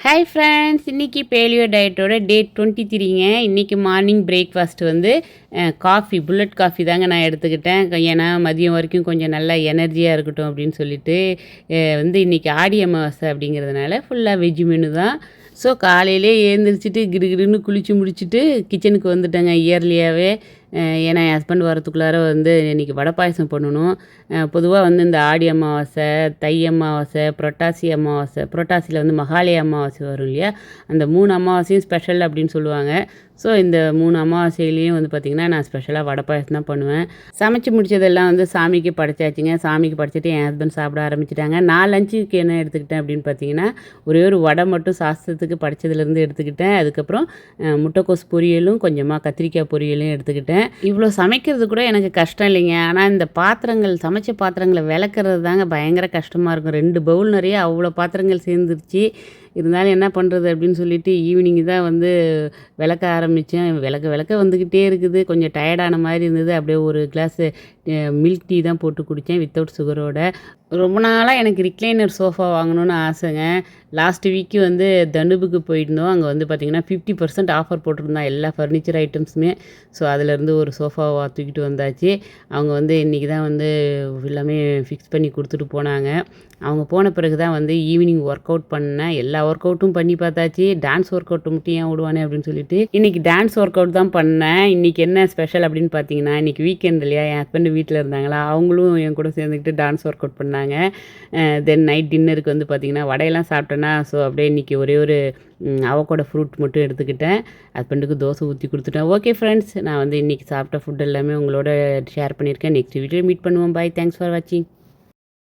Hi friends, இன்றைக்கி paleo டயட்டோட டே 23ங்க. இன்றைக்கி morning breakfast வந்து காஃபி, புல்லட் காஃபி தாங்க நான் எடுத்துக்கிட்டேன். ஏன்னா மதியம் வரைக்கும் கொஞ்சம் நல்லா எனர்ஜியாக இருக்கட்டும் அப்படின்னு சொல்லிட்டு இன்றைக்கி ஆடி அமாவாசை அப்படிங்கிறதுனால ஃபுல்லாக வெஜ் மெனு தான். ஸோ காலையிலே எழுந்திரிச்சிட்டு கிடுகிடுன்னு குளித்து முடிச்சுட்டு கிச்சனுக்கு வந்துட்டேங்க இயர்லியாகவே. ஏன்னா என் ஹஸ்பண்ட் வரத்துக்குள்ளார இன்றைக்கி வடை பாயசம் பண்ணணும். பொதுவாக இந்த ஆடி அமாவாசை, தை அமாவாசை, புரட்டாசியில் மகாலய அமாவாசை வரும் இல்லையா, அந்த 3 அமாவாசையும் ஸ்பெஷல் அப்படின்னு சொல்லுவாங்க. ஸோ இந்த 3 அமாவாசையிலையும் பார்த்திங்கன்னா நான் ஸ்பெஷலாக வடை பாயசம் தான் பண்ணுவேன். சமைச்சு முடித்ததெல்லாம் சாமிக்கு படைச்சாச்சுங்க. சாமிக்கு படைச்சிட்டு என் ஹஸ்பண்ட் சாப்பிட ஆரம்பிச்சிட்டாங்க. நான் லஞ்சுக்கு என்ன எடுத்துக்கிட்டேன் அப்படின்னு பார்த்தீங்கன்னா, ஒரே ஒரு வடை மட்டும் சாஸ்திரத்துக்கு படைச்சதுலேருந்து எடுத்துக்கிட்டேன். அதுக்கப்புறம் முட்டைக்கோஸ் பொரியலும் கொஞ்சமாக கத்திரிக்காய் பொரியலும் எடுத்துக்கிட்டேன். இவ்வளோ சமைக்கிறது கூட எனக்கு கஷ்டம் இல்லைங்க. ஆனால் இந்த பாத்திரங்கள், சமைச்ச பாத்திரங்களை விளக்குறது தாங்க பயங்கர கஷ்டமாக இருக்கும். 2 பவுல் நிறைய அவ்வளோ பாத்திரங்கள் சேர்ந்துருச்சு. இருந்தாலும் என்ன பண்ணுறது அப்படின்னு சொல்லிட்டு ஈவினிங் தான் விளக்க ஆரம்பித்தேன். விளக்க வந்துக்கிட்டே இருக்குது. கொஞ்சம் டயர்டான மாதிரி இருந்தது. அப்படியே ஒரு கிளாஸு மில்க் டீ தான் போட்டு குடித்தேன் வித்தவுட் சுகரோட. ரொம்ப நாளாக எனக்கு ரிக்ளைனர் சோஃபா வாங்கணும்னு ஆசைங்க. லாஸ்ட் வீக்கு தனுபுக்கு போயிருந்தோம். அங்கே பார்த்திங்கன்னா 50% ஆஃபர் போட்டிருந்தான் எல்லா ஃபர்னிச்சர் ஐட்டம்ஸுமே. ஸோ அதிலேருந்து ஒரு சோஃபாவை தூக்கிட்டு வந்தாச்சு. அவங்க இன்றைக்கி தான் எல்லாமே ஃபிக்ஸ் பண்ணி கொடுத்துட்டு போனாங்க. அவங்க போன பிறகு தான் ஈவினிங் ஒர்க் அவுட் பண்ணேன். எல்லா ஒர்க் அவுட்டும் பண்ணி பார்த்தாச்சு. டான்ஸ் ஒர்க் அவுட் மட்டும் ஏன் விடுவானே அப்படின்னு சொல்லிட்டு இன்றைக்கி டான்ஸ் ஒர்க் அவுட் தான் பண்ணேன். இன்றைக்கி என்ன ஸ்பெஷல் அப்படின்னு பார்த்தீங்கன்னா, இன்றைக்கி வீக்கெண்ட் இல்லையா, என் ஹஸ்பண்ட் வீட்டில் இருந்தாங்களா, அவங்களும் என் கூட சேர்ந்துக்கிட்டு டான்ஸ் ஒர்க் அவுட் பண்ணாங்க. தென் நைட் டின்னருக்கு பார்த்திங்கன்னா வடையெல்லாம் சாப்பிட்டேன்னா, ஸோ அப்படியே இன்றைக்கி ஒரே ஒரு அவகோடா ஃப்ரூட் மட்டும் எடுத்துக்கிட்டேன். ஹஸ்பண்டுக்கு தோசை ஊற்றி கொடுத்துட்டேன். ஓகே ஃப்ரெண்ட்ஸ், நான் இன்றைக்கி சாப்பிட்ட ஃபுட் எல்லாமே உங்களோட ஷேர் பண்ணியிருக்கேன். நெக்ஸ்ட் வீடியோ மீட் பண்ணுவோம். பாய், தேங்க்ஸ் ஃபார் வாட்சிங்.